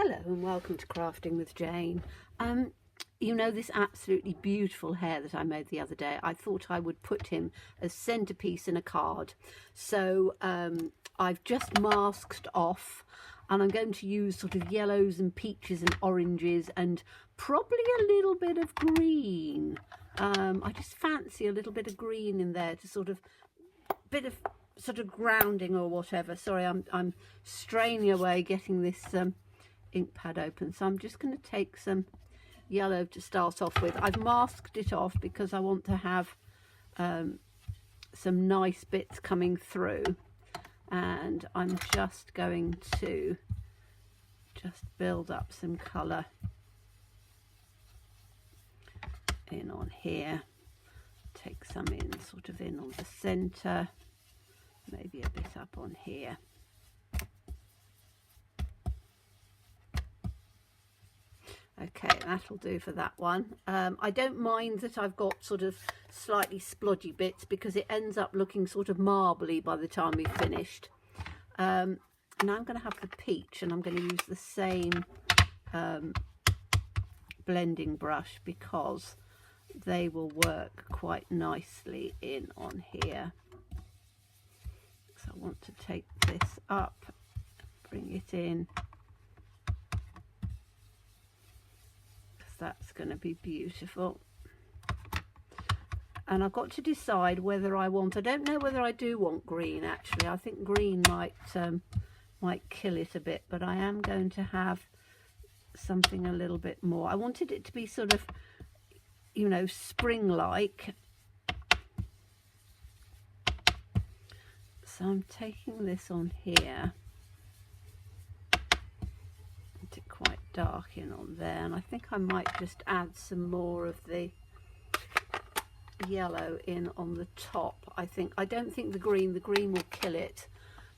Hello and welcome to Crafting with Jane. You know this absolutely beautiful hare that I made the other day? I thought I would put him as centerpiece in a card. So I've just masked off, and I'm going to use sort of yellows and peaches and oranges and probably a little bit of green. I just fancy a little bit of green in there to sort of grounding or whatever. Sorry, I'm straining away getting this ink pad open, so I'm just going to take some yellow to start off with. I've masked it off because I want to have some nice bits coming through, and I'm just going to build up some colour in on here. Take some in sort of in on the centre, maybe a bit up on here. Okay, that'll do for that one. I don't mind that I've got sort of slightly splodgy bits because it ends up looking sort of marbly by the time we've finished. Now I'm going to have the peach, and I'm going to use the same blending brush because they will work quite nicely in on here. So I want to take this up, bring it in. That's going to be beautiful. And I've got to decide whether I don't know whether I do want green actually. I think green might kill it a bit, but I am going to have something a little bit more. I wanted it to be sort of, you know, spring-like. So I'm taking this on here. It quite dark in on there, and I think I might just add some more of the yellow in on the top. I don't think the green will kill it,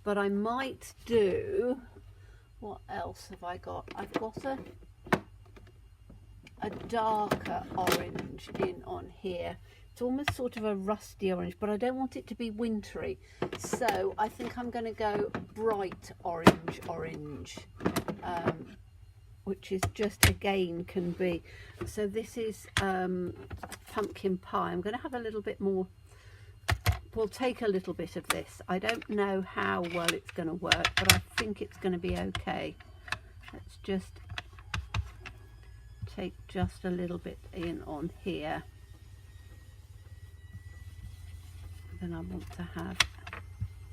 but I might do, what else have I got? I've got a darker orange in on here. It's almost sort of a rusty orange, but I don't want it to be wintry, so I think I'm going to go bright orange, which is just, again, can be. So this is pumpkin pie. I'm going to have a little bit more. We'll take a little bit of this. I don't know how well it's going to work, but I think it's going to be okay. Let's just take just a little bit in on here. Then I want to have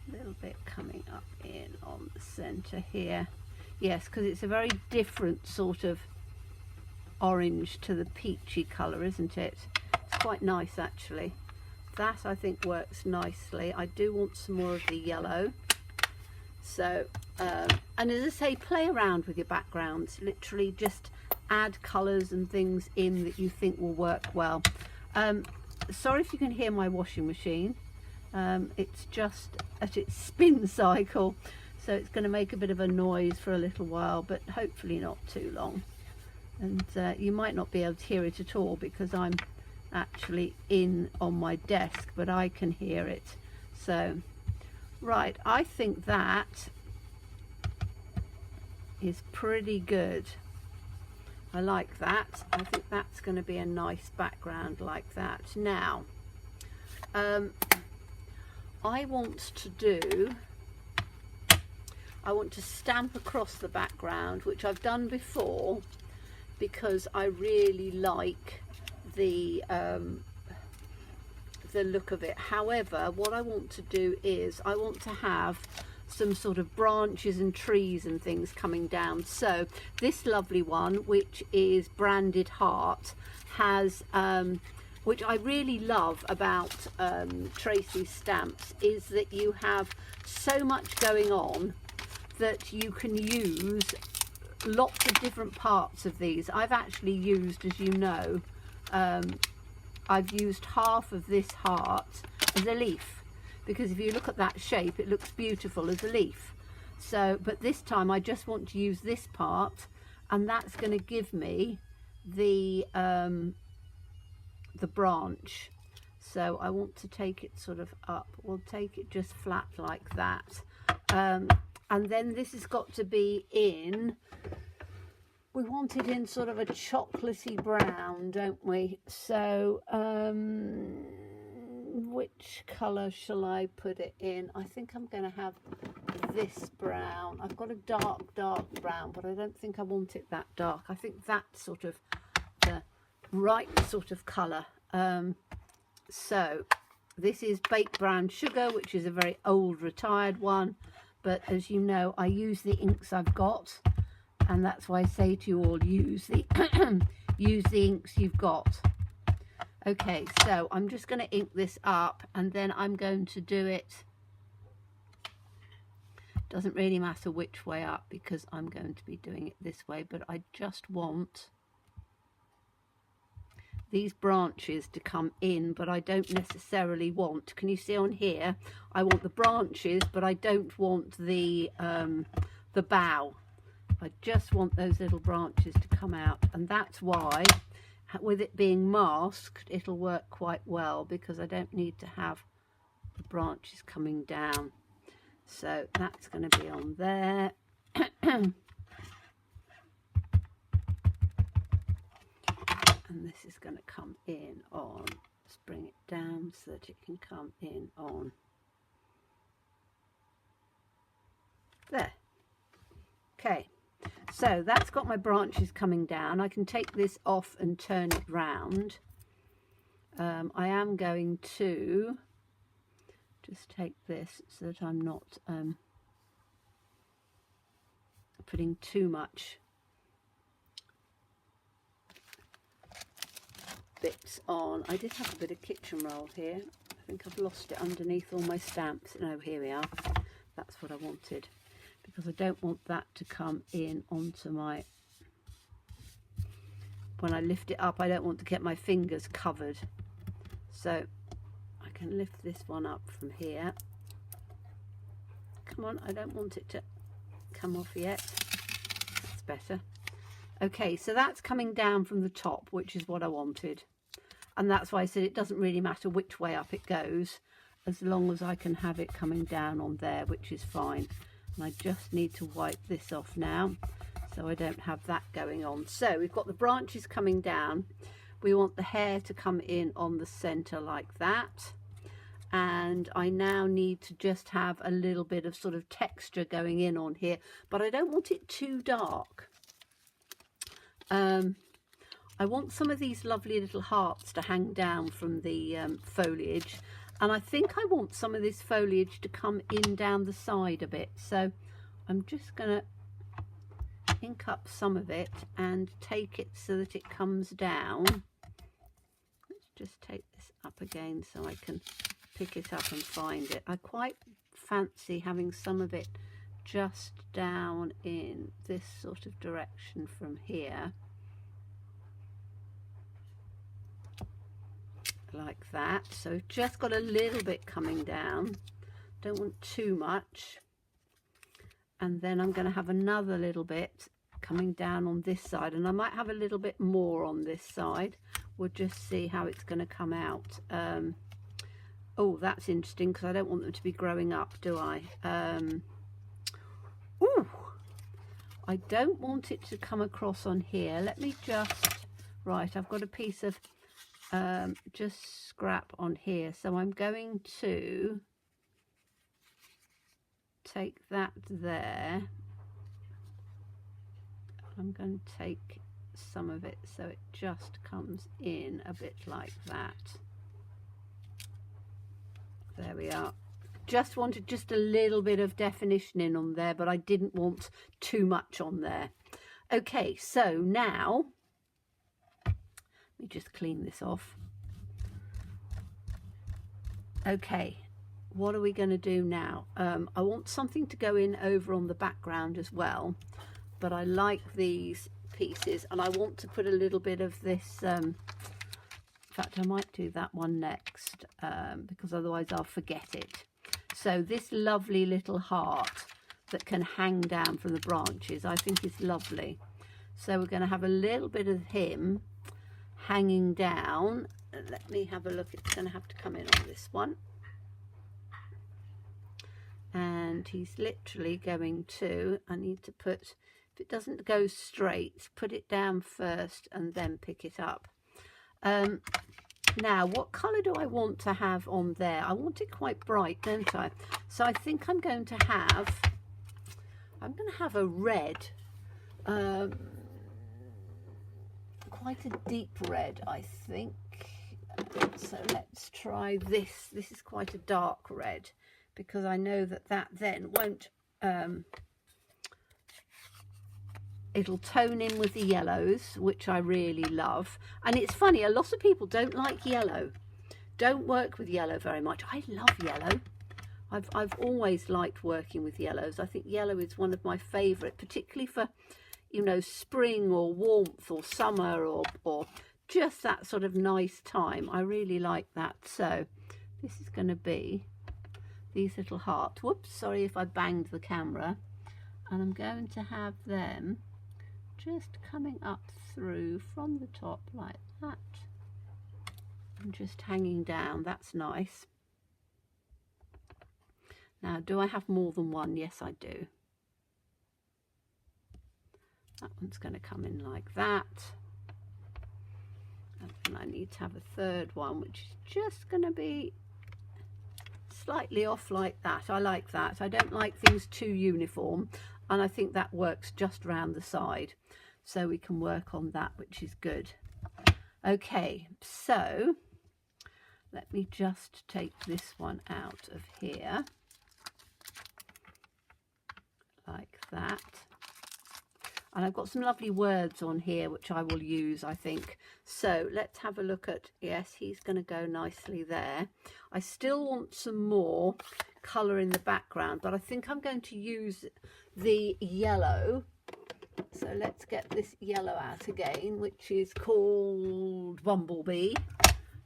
a little bit coming up in on the centre here. Yes, because it's a very different sort of orange to the peachy colour, isn't it? It's quite nice actually. That I think works nicely. I do want some more of the yellow. So, and as I say, play around with your backgrounds. Literally just add colours and things in that you think will work well. Sorry if you can hear my washing machine. It's just at its spin cycle. So it's going to make a bit of a noise for a little while, but hopefully not too long. And you might not be able to hear it at all because I'm actually in on my desk, but I can hear it. So, right, I think that is pretty good. I like that. I think that's going to be a nice background like that. Now, I want to stamp across the background, which I've done before because I really like the look of it. However, what I want to do is I want to have some sort of branches and trees and things coming down. So this lovely one, which is branded heart, has which I really love about Tracy's stamps, is that you have so much going on that you can use lots of different parts of these. I've actually used, as you know, I've used half of this heart as a leaf, because if you look at that shape, it looks beautiful as a leaf. So, but this time I just want to use this part, and that's going to give me the branch. So I want to take it sort of up. We'll take it just flat like that. And then this has got to be in want it in sort of a chocolatey brown, don't we? So which colour shall I put it in? I think I'm going to have this brown. I've got a dark brown, but I don't think I want it that dark. I think that's sort of the right sort of colour. So this is baked brown sugar, which is a very old retired one, but as you know, I use the inks I've got, and that's why I say to you all, use the use the inks you've got. Okay, so I'm just going to ink this up, and then I'm going to do it, doesn't really matter which way up because I'm going to be doing it this way, but I just want these branches to come in, but I don't necessarily want, can you see on here, I want the branches, but I don't want the bough. I just want those little branches to come out, and that's why with it being masked it'll work quite well, because I don't need to have the branches coming down. So that's going to be on there. And this is going to come in on, let's bring it down so that it can come in on there. Okay, so that's got my branches coming down. I can take this off and turn it round. I am going to just take this so that I'm not putting too much bits on. I did have a bit of kitchen roll here. I think I've lost it underneath all my stamps. No, here we are. That's what I wanted, because I don't want that to come in onto my, when I lift it up, I don't want to get my fingers covered. So I can lift this one up from here. Come on, I don't want it to come off yet. That's better. Okay, so that's coming down from the top, which is what I wanted. And that's why I said it doesn't really matter which way up it goes, as long as I can have it coming down on there, which is fine. And I just need to wipe this off now, so I don't have that going on. So we've got the branches coming down. We want the hair to come in on the centre like that. And I now need to just have a little bit of sort of texture going in on here, but I don't want it too dark. I want some of these lovely little hearts to hang down from the foliage, and I think I want some of this foliage to come in down the side a bit, so I'm just going to ink up some of it and take it so that it comes down. Let's just take this up again so I can pick it up and find it. I quite fancy having some of it just down in this sort of direction from here, like that. So we've just got a little bit coming down, don't want too much, and then I'm going to have another little bit coming down on this side, and I might have a little bit more on this side. We'll just see how it's going to come out. Oh, that's interesting, because I don't want them to be growing up, do I? Ooh, I don't want it to come across on here. Let me just, right, I've got a piece of just scrap on here, so I'm going to take that there. I'm going to take some of it so it just comes in a bit like that. There we are. Just wanted just a little bit of definition in on there, but I didn't want too much on there. Okay, so now let me just clean this off. Okay, what are we going to do now? I want something to go in over on the background as well, but I like these pieces, and I want to put a little bit of this, in fact I might do that one next, because otherwise I'll forget it. So this lovely little heart that can hang down from the branches, I think is lovely. So we're going to have a little bit of him hanging down. Let me have a look. It's going to have to come in on this one. And he's literally going to, I need to put if it doesn't go straight, put it down first and then pick it up. Now, what colour do I want to have on there? I want it quite bright, don't I? So I think I'm going to have a red, quite a deep red, I think. So let's try this. This is quite a dark red, because I know that then won't, it'll tone in with the yellows, which I really love. And it's funny, a lot of people don't like yellow, don't work with yellow very much. I love yellow. I've always liked working with yellows. I think yellow is one of my favourite, particularly for, you know, spring or warmth or summer or just that sort of nice time. I really like that. So this is going to be these little hearts. Whoops, sorry if I banged the camera. And I'm going to have them just coming up through from the top like that and just hanging down. That's nice. Now, do I have more than one? Yes, I do. That one's going to come in like that. And then I need to have a third one, which is just going to be slightly off like that. I like that. I don't like things too uniform, and I think that works just round the side. So we can work on that, which is good. Okay, so let me just take this one out of here. Like that. And I've got some lovely words on here which I will use, I think. So let's have a look at, yes, he's going to go nicely there. I still want some more colour in the background, but I think I'm going to use the yellow. So let's get this yellow out again, which is called Bumblebee.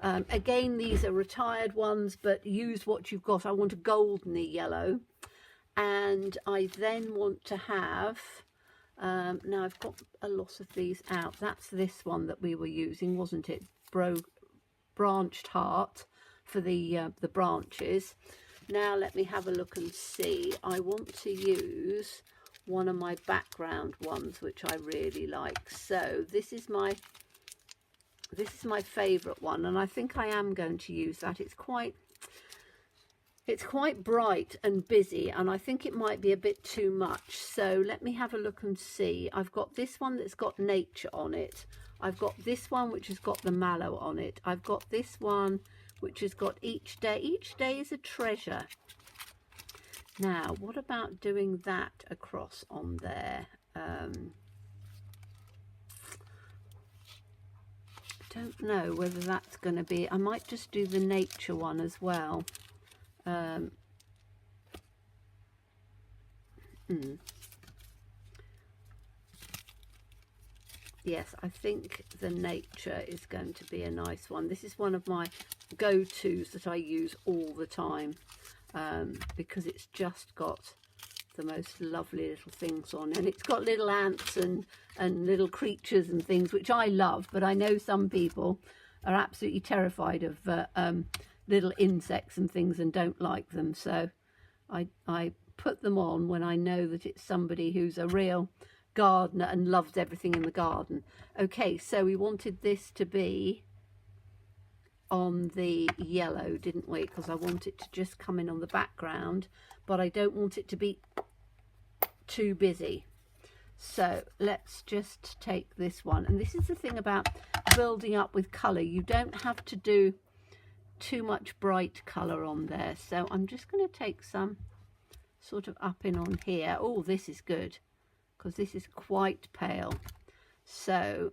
Again, these are retired ones, but use what you've got. I want a goldeny yellow. And I then want to have, now I've got a lot of these out. That's this one that we were using, wasn't it? Branched heart for the branches. Now let me have a look and see. I want to use one of my background ones, which I really like. So this is my favourite one, and I think I am going to use that. It's quite bright and busy, and I think it might be a bit too much. So let me have a look and see. I've got this one that's got nature on it. I've got this one which has got the mallow on it. I've got this one which has got each day. Each day is a treasure. Now, what about doing that across on there? Don't know whether that's going to be, I might just do the nature one as well. Yes, I think the nature is going to be a nice one. This is one of my go-tos that I use all the time, because it's just got the most lovely little things on, and it's got little ants and little creatures and things, which I love, but I know some people are absolutely terrified of little insects and things and don't like them. So I put them on when I know that it's somebody who's a real gardener and loves everything in the garden. Okay, so we wanted this to be on the yellow, didn't we? Because I want it to just come in on the background, but I don't want it to be too busy. So let's just take this one. And this is the thing about building up with colour. You don't have to do too much bright colour on there. So I'm just going to take some sort of up in on here. Oh, this is good, because this is quite pale. So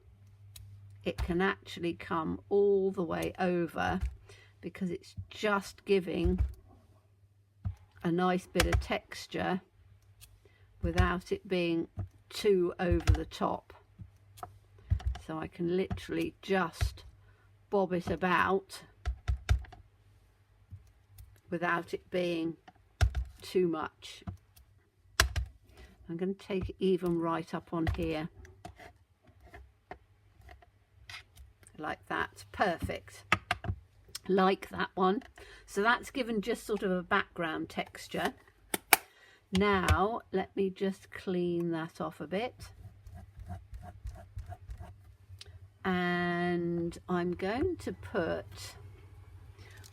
it can actually come all the way over, because it's just giving a nice bit of texture without it being too over the top. So I can literally just bob it about without it being too much. I'm going to take it even right up on here like that. Perfect. Like that one. So that's given just sort of a background texture. Now let me just clean that off a bit, and I'm going to put,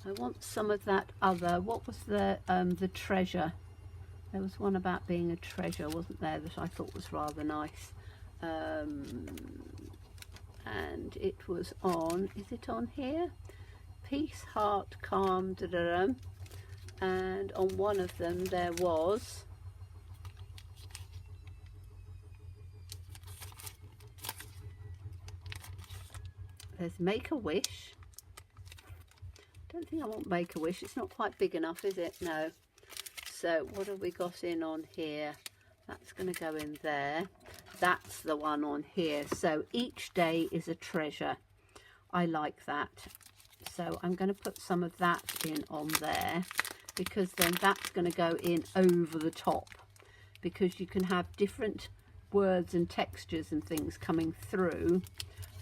I want some of that other, what was the treasure? There was one about being a treasure, wasn't there, that I thought was rather nice. And it was on, is it on here? Peace, heart, calm, da da da. And on one of them there was there's make a wish. Don't think I want make a wish, it's not quite big enough, is it? No. So what have we got in on here? That's going to go in there. That's the one on here. So each day is a treasure. I like that. So I'm going to put some of that in on there, because then that's going to go in over the top, because you can have different words and textures and things coming through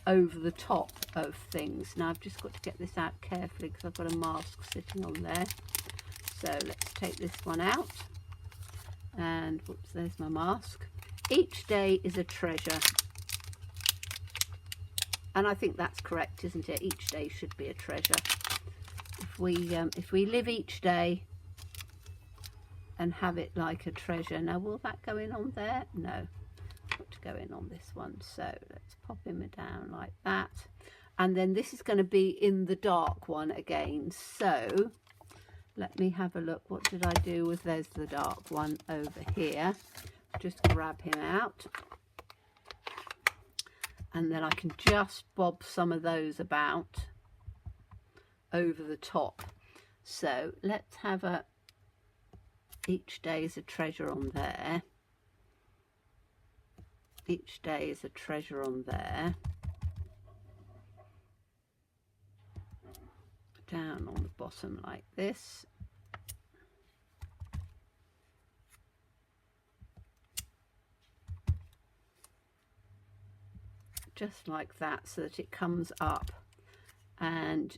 over the top of things. Now I've just got to get this out carefully because I've got a mask sitting on there. So let's take this one out, and whoops, there's my mask. Each day is a treasure, and I think that's correct, isn't it? Each day should be a treasure. If we live each day and have it like a treasure. Now will that go in on there? No, got to go in on this one. So let's pop him down like that, and then this is going to be in the dark one again. So let me have a look. What did I do with, there's the dark one over here. Just grab him out, and then I can just bob some of those about over the top. So let's have a each day is a treasure on there. Each day is a treasure on there. Down on the bottom like this. Just like that, so that it comes up, and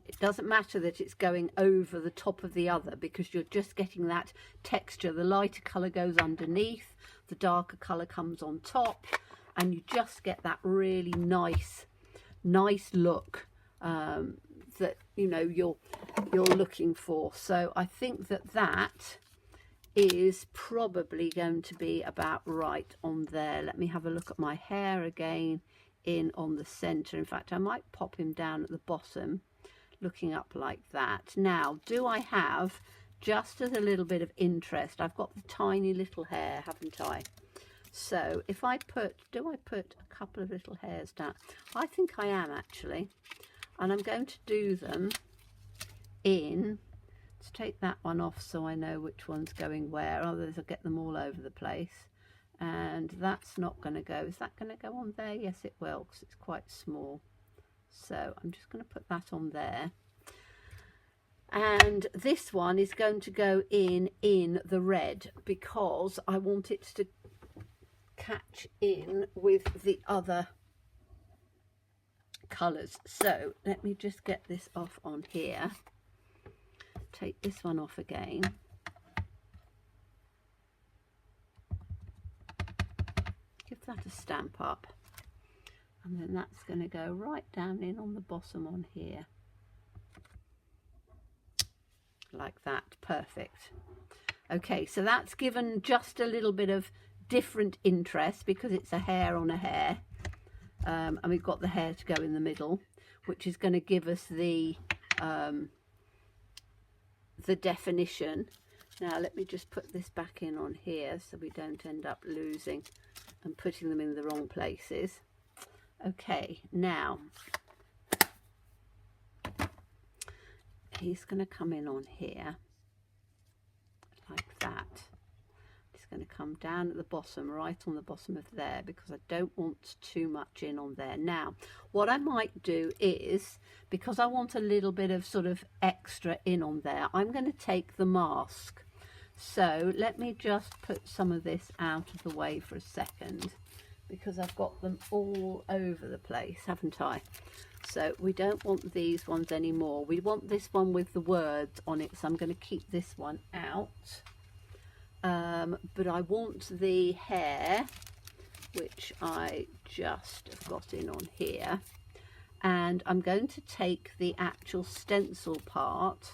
it doesn't matter that it's going over the top of the other, because you're just getting that texture. The lighter colour goes underneath, the darker colour comes on top, and you just get that really nice look that you're looking for. So I think that is probably going to be about right on there. Let me have a look at my hair again in on the center. In fact, I might pop him down at the bottom, looking up like that. Now, do I have, just as a little bit of interest, I've got the tiny little hair, haven't I? So if I put, do I put a couple of little hairs down? I think I am actually, and I'm going to do them in, let's take that one off so I know which one's going where, otherwise I'll get them all over the place. And that's not going to go, is that going to go on there? Yes it will, because it's quite small. So I'm just going to put that on there. And this one is going to go in the red, because I want it to catch in with the other colours. So let me just get this off on here. Take this one off again. Give that a stamp up. And then that's going to go right down in on the bottom on here. Like that. Perfect. Okay, so that's given just a little bit of different interest, because it's a hair on a hair. And we've got the hair to go in the middle, which is going to give us the definition. Now let me just put this back in on here so we don't end up losing and putting them in the wrong places. Okay, now he's going to come in on here like that. It's going to come down at the bottom, right on the bottom of there, because I don't want too much in on there. Now what I might do is, because I want a little bit of sort of extra in on there, I'm going to take the mask. So let me just put some of this out of the way for a second, because I've got them all over the place, haven't I? So we don't want these ones anymore. We want this one with the words on it, so I'm going to keep this one out. but I want the hare, which I just have got in on here, and I'm going to take the actual stencil part,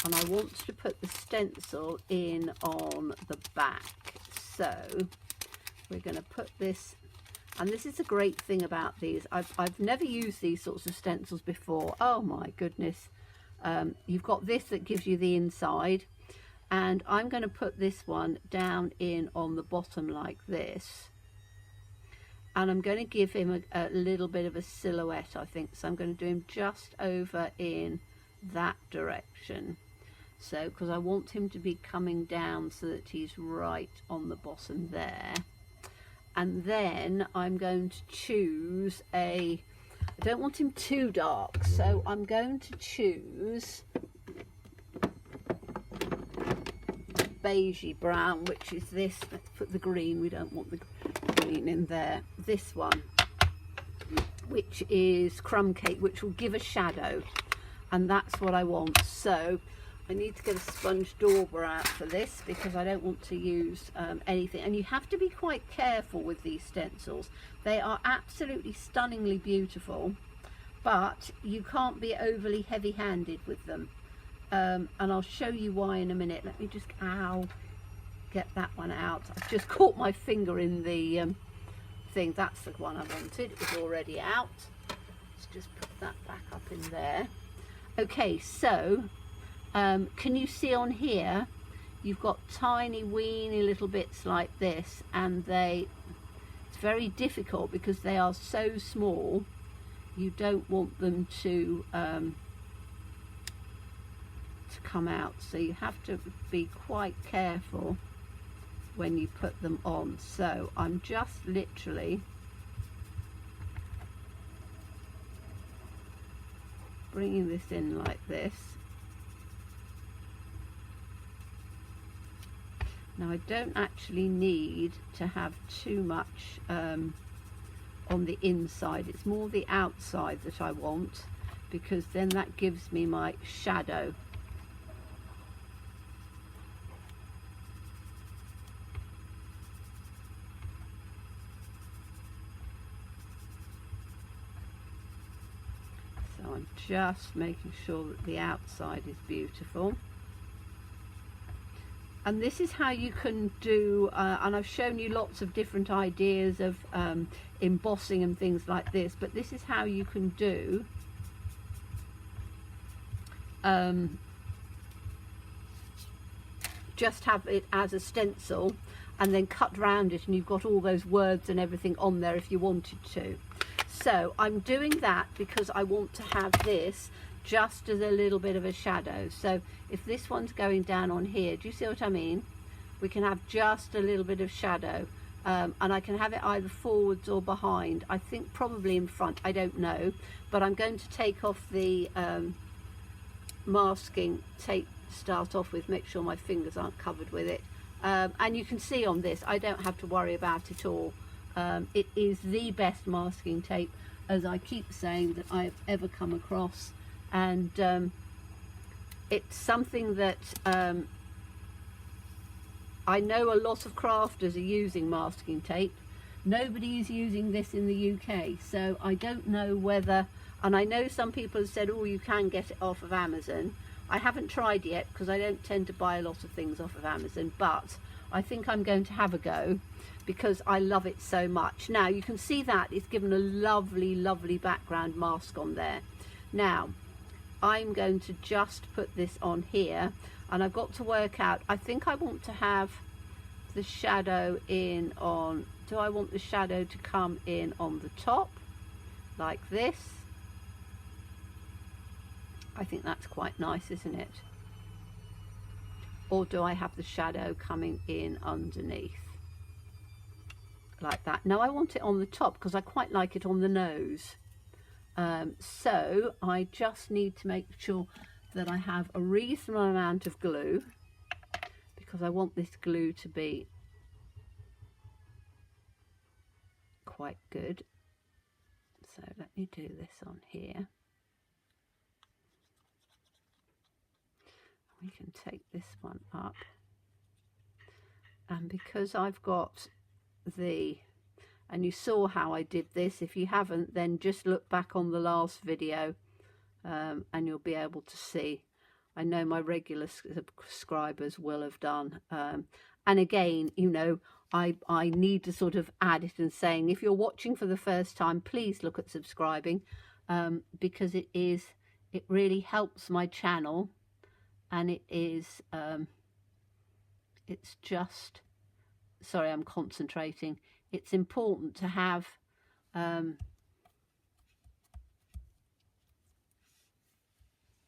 and I want to put the stencil in on the back. So we're going to put this, and this is a great thing about these. I've never used these sorts of stencils before. Oh my goodness. You've got this that gives you the inside, and I'm going to put this one down in on the bottom like this, and I'm going to give him a little bit of a silhouette, I think. So I'm going to do him just over in that direction, so because I want him to be coming down so that he's right on the bottom there. And then I'm going to choose I don't want him too dark, so I'm going to choose beigey brown, which is this. Let's put the green, we don't want the green in there. This one, which is crumb cake, which will give a shadow, and that's what I want. So I need to get a sponge dauber out for this, because I don't want to use anything. And you have to be quite careful with these stencils. They are absolutely stunningly beautiful, but you can't be overly heavy-handed with them. And I'll show you why in a minute. Let me just, get that one out. I've just caught my finger in the thing. That's the one I wanted. It was already out. Let's just put that back up in there. Okay, so can you see on here, you've got tiny weeny little bits like this, and it's very difficult because they are so small. You don't want them to come out, so you have to be quite careful when you put them on. So I'm just literally bringing this in like this. Now I don't actually need to have too much on the inside. It's more the outside that I want, because then that gives me my shadow. So I'm just making sure that the outside is beautiful. And this is how you can do, and I've shown you lots of different ideas of embossing and things like this, but this is how you can do just have it as a stencil and then cut round it, and you've got all those words and everything on there if you wanted to. So I'm doing that because I want to have this just as a little bit of a shadow. So if this one's going down on here, do you see what I mean? We can have just a little bit of shadow, and I can have it either forwards or behind. I think probably in front, I don't know, but I'm going to take off the masking tape to start off with, make sure my fingers aren't covered with it. And you can see on this, I don't have to worry about it all. It is the best masking tape, as I keep saying, that I've ever come across. And it's something that I know a lot of crafters are using masking tape. Nobody is using this in the UK, so I don't know whether, and I know some people have said, oh, you can get it off of Amazon. I haven't tried yet because I don't tend to buy a lot of things off of Amazon, but I think I'm going to have a go because I love it so much. Now you can see that it's given a lovely, lovely background mask on there. Now I'm going to just put this on here, and I've got to work out, I think I want to have the shadow in on, do I want the shadow to come in on the top like this? I think that's quite nice, isn't it? Or do I have the shadow coming in underneath like that? No, I want it on the top because I quite like it on the nose. So I just need to make sure that I have a reasonable amount of glue, because I want this glue to be quite good. So let me do this on here. We can take this one up And because I've got the, and you saw how I did this, if you haven't, then just look back on the last video and you'll be able to see. I know my regular subscribers will have done. And again, you know, I need to sort of add it and saying, if you're watching for the first time, please look at subscribing, because it really helps my channel, and it is, it's just, sorry, I'm concentrating. It's important to have,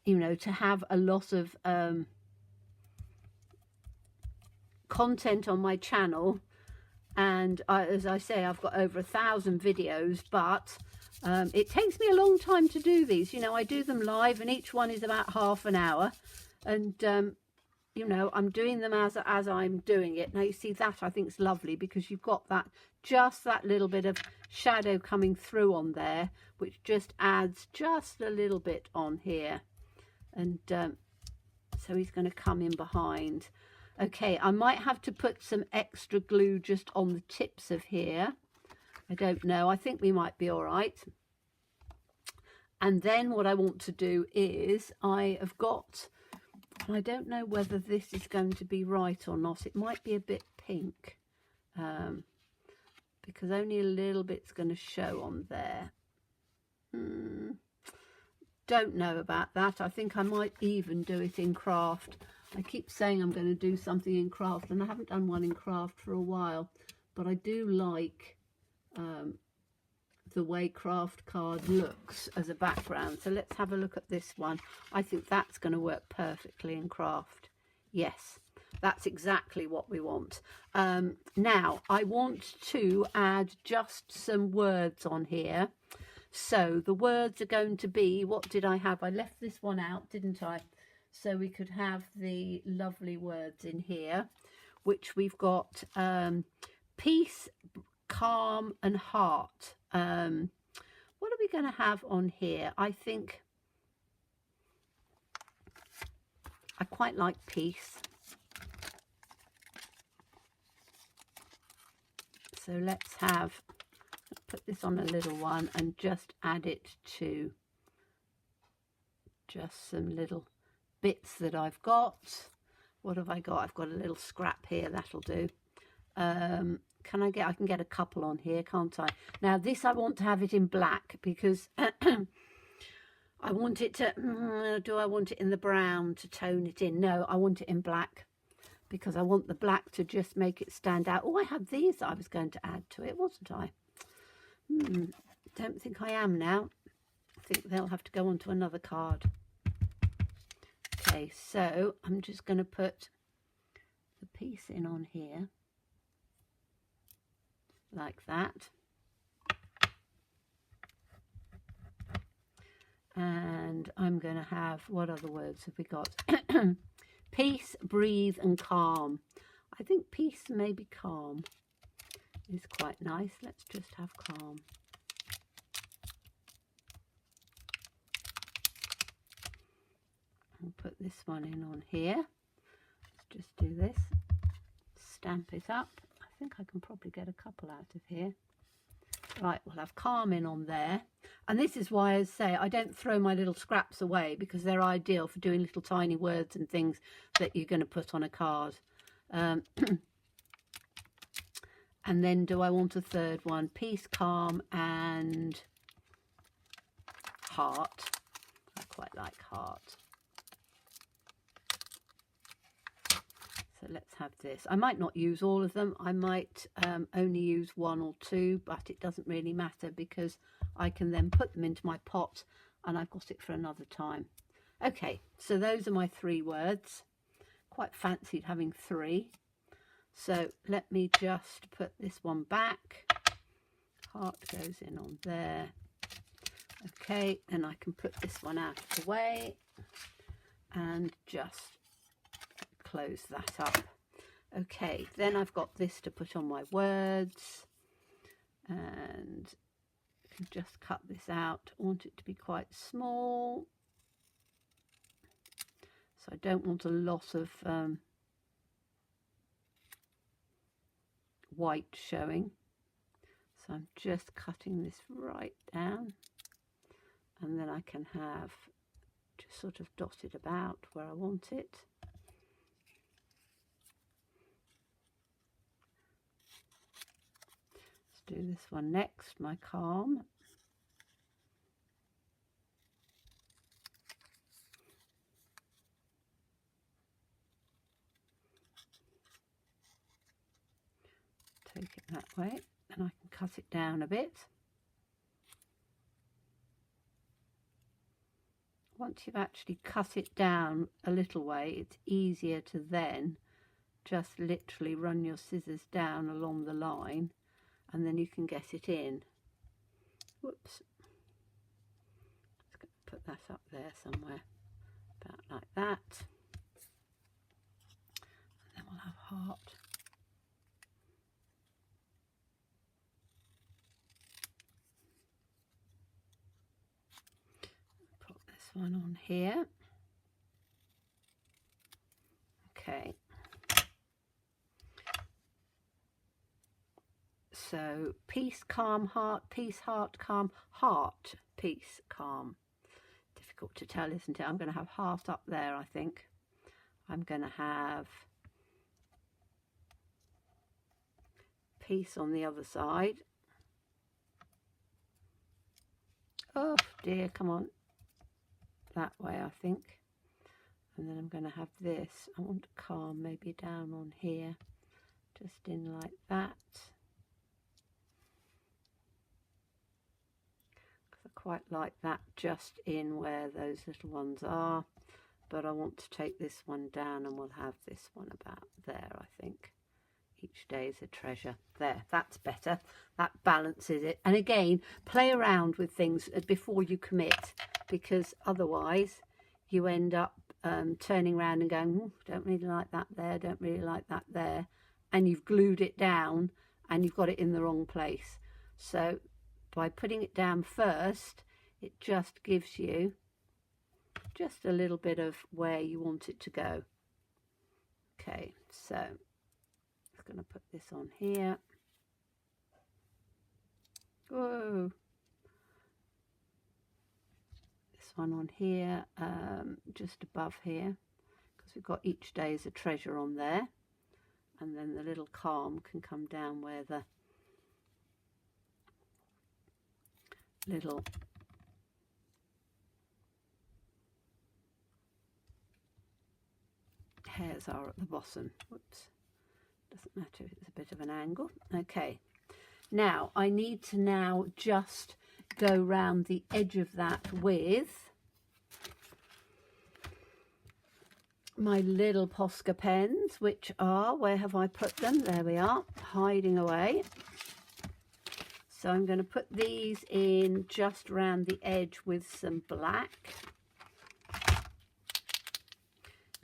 you know, to have a lot of content on my channel. And as I say, I've got over 1,000 videos, but it takes me a long time to do these. You know, I do them live, and each one is about half an hour. And, you know, I'm doing them as I'm doing it. Now, you see that, I think it's lovely, because you've got that, just that little bit of shadow coming through on there, which just adds just a little bit on here. And so he's going to come in behind. Okay, I might have to put some extra glue just on the tips of here. I don't know. I think we might be all right. And then what I want to do is, I have got, I don't know whether this is going to be right or not. It might be a bit pink, because only a little bit's going to show on there. Don't know about that. I think I might even do it in craft. I keep saying I'm going to do something in craft, and I haven't done one in craft for a while, but I do like the way craft card looks as a background. So let's have a look at this one. I think that's going to work perfectly in craft. Yes, that's exactly what we want. Now I want to add just some words on here. So the words are going to be, what did I have? I left this one out, didn't I? So we could have the lovely words in here, which we've got peace, calm and heart. What are we going to have on here? I think I quite like peace. So let's put this on a little one and just add it to just some little bits that I've got. What have I got? I've got a little scrap here, that'll do. I can get a couple on here, can't I? Now this, I want to have it in black, because I want it to, do I want it in the brown to tone it in? No, I want it in black, because I want the black to just make it stand out. Oh, I had these that I was going to add to it, wasn't I? Don't think I am now. I think they'll have to go onto another card. Okay, so I'm just going to put the piece in on here, like that. And I'm going to have, what other words have we got? Peace, breathe and calm. I think peace, maybe calm, is quite nice. Let's just have calm. I'll put this one in on here. Let's just do this. Stamp it up. I think I can probably get a couple out of here. Right, we'll have calm in on there. And this is why I say I don't throw my little scraps away, because they're ideal for doing little tiny words and things that you're going to put on a card. And then do I want a third one? Peace, calm and heart. I quite like heart. So let's have this. I might not use all of them. I might only use one or two, but it doesn't really matter, because I can then put them into my pot and I've got it for another time. Okay, so those are my 3 words. Quite fancied having 3. So let me just put this one back. Heart goes in on there. Okay, and I can put this one out of the way and just close that up. Okay, then I've got this to put on my words, and I can just cut this out. I want it to be quite small, so I don't want a lot of white showing. So I'm just cutting this right down, and then I can have just sort of dotted about where I want it. Let's do this one next, my calm. Take it that way, and I can cut it down a bit. Once you've actually cut it down a little way, it's easier to then just literally run your scissors down along the line, and then you can get it in. Whoops. Just going to put that up there somewhere, about like that. And then we'll have heart. Put this one on here. Okay. So peace, calm, heart, peace, heart, calm, heart, peace, calm. Difficult to tell, isn't it? I'm going to have heart up there, I think. I'm going to have peace on the other side. Oh dear, come on. That way, I think. And then I'm going to have this. I want calm maybe down on here. Just in like that. Quite like that just in where those little ones are, but I want to take this one down, and we'll have this one about there, I think. Each day is a treasure. There, that's better. That balances it. And again, play around with things before you commit, because otherwise you end up turning around and going, don't really like that there, don't really like that there, and you've glued it down and you've got it in the wrong place. So by putting it down first, it just gives you just a little bit of where you want it to go. Okay, so I'm going to put this on here. Whoa. This one on here, just above here, because we've got each day as a treasure on there. And then the little calm can come down where the little hairs are at the bottom. Whoops, doesn't matter if it's a bit of an angle. Okay, now I need to now just go round the edge of that with my little Posca pens, which are, where have I put them? There we are, hiding away. So I'm going to put these in just around the edge with some black,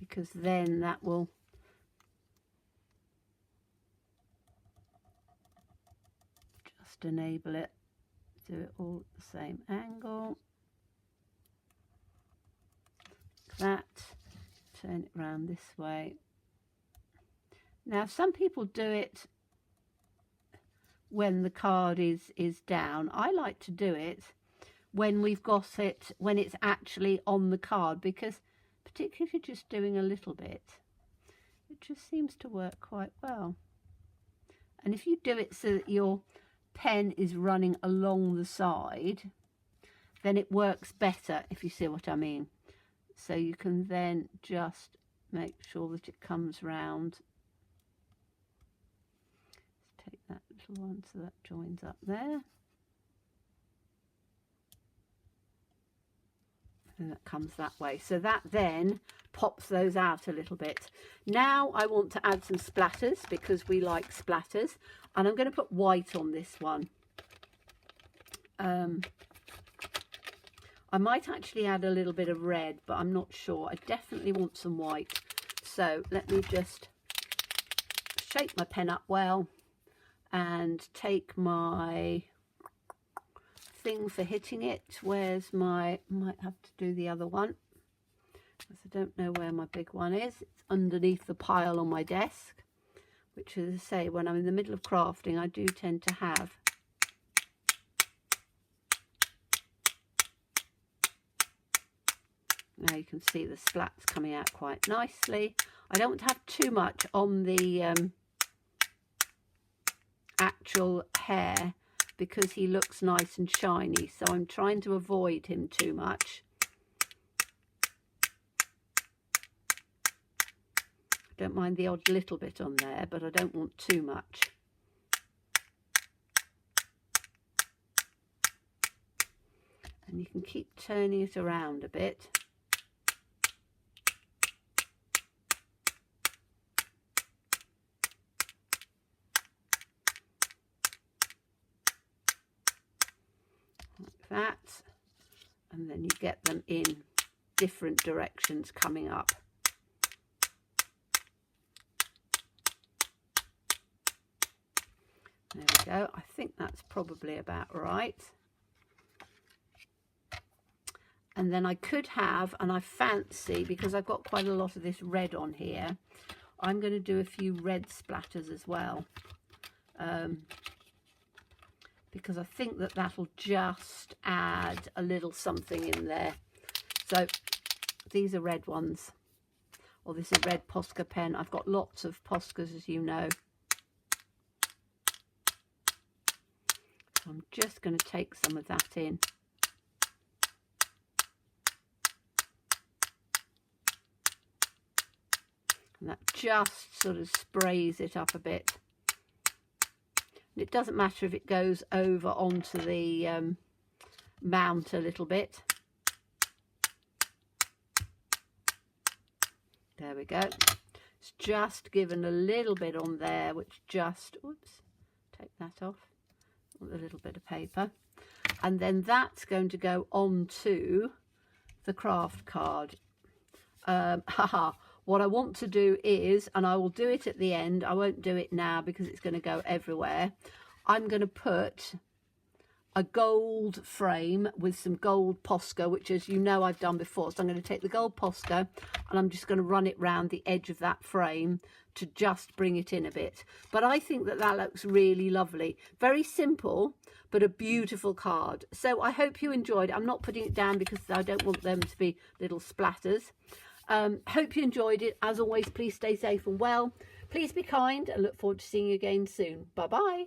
because then that will just enable it to do it all at the same angle. Like that. Turn it around this way. Now some people do it when the card is down. I like to do it when we've got it, when it's actually on the card, because particularly if you're just doing a little bit, it just seems to work quite well. And if you do it so that your pen is running along the side, then it works better, if you see what I mean. So you can then just make sure that it comes round. Let's take that little one so that joins up there. And that comes that way. So that then pops those out a little bit. Now I want to add some splatters, because we like splatters. And I'm going to put white on this one. I might actually add a little bit of red, but I'm not sure. I definitely want some white. So let me just shape my pen up well and take my thing for hitting it. Where's my, might have to do the other one, because I don't know where my big one is. It's underneath the pile on my desk. which, as I say, when I'm in the middle of crafting, I do tend to have. Now you can see the splats coming out quite nicely. I don't want to have too much on the actual hare because he looks nice and shiny, so I'm trying to avoid him too much. I don't mind the odd little bit on there, but I don't want too much. And you can keep turning it around a bit. Like that. And then you get them in different directions coming up. There we go. I think that's probably about right. And then I could have, and I fancy, because I've got quite a lot of this red on here, I'm going to do a few red splatters as well. Because I think that that'll just add a little something in there. So these are red ones. Or this is red Posca pen. I've got lots of Poscas, as you know. So I'm just going to take some of that in. And that just sort of sprays it up a bit. And it doesn't matter if it goes over onto the mount a little bit. There we go. It's just given a little bit on there, which just, oops, take that off. A little bit of paper, and then that's going to go onto the craft card. What I want to do is, and I will do it at the end, I won't do it now because it's going to go everywhere. I'm going to put a gold frame with some gold Posca, which, as you know, I've done before. So I'm going to take the gold Posca and I'm just going to run it round the edge of that frame to just bring it in a bit. But I think that that looks really lovely. Very simple, but a beautiful card. So I hope you enjoyed it. I'm not putting it down because I don't want them to be little splatters. Hope you enjoyed it. As always, please stay safe and well. Please be kind and look forward to seeing you again soon. Bye-bye.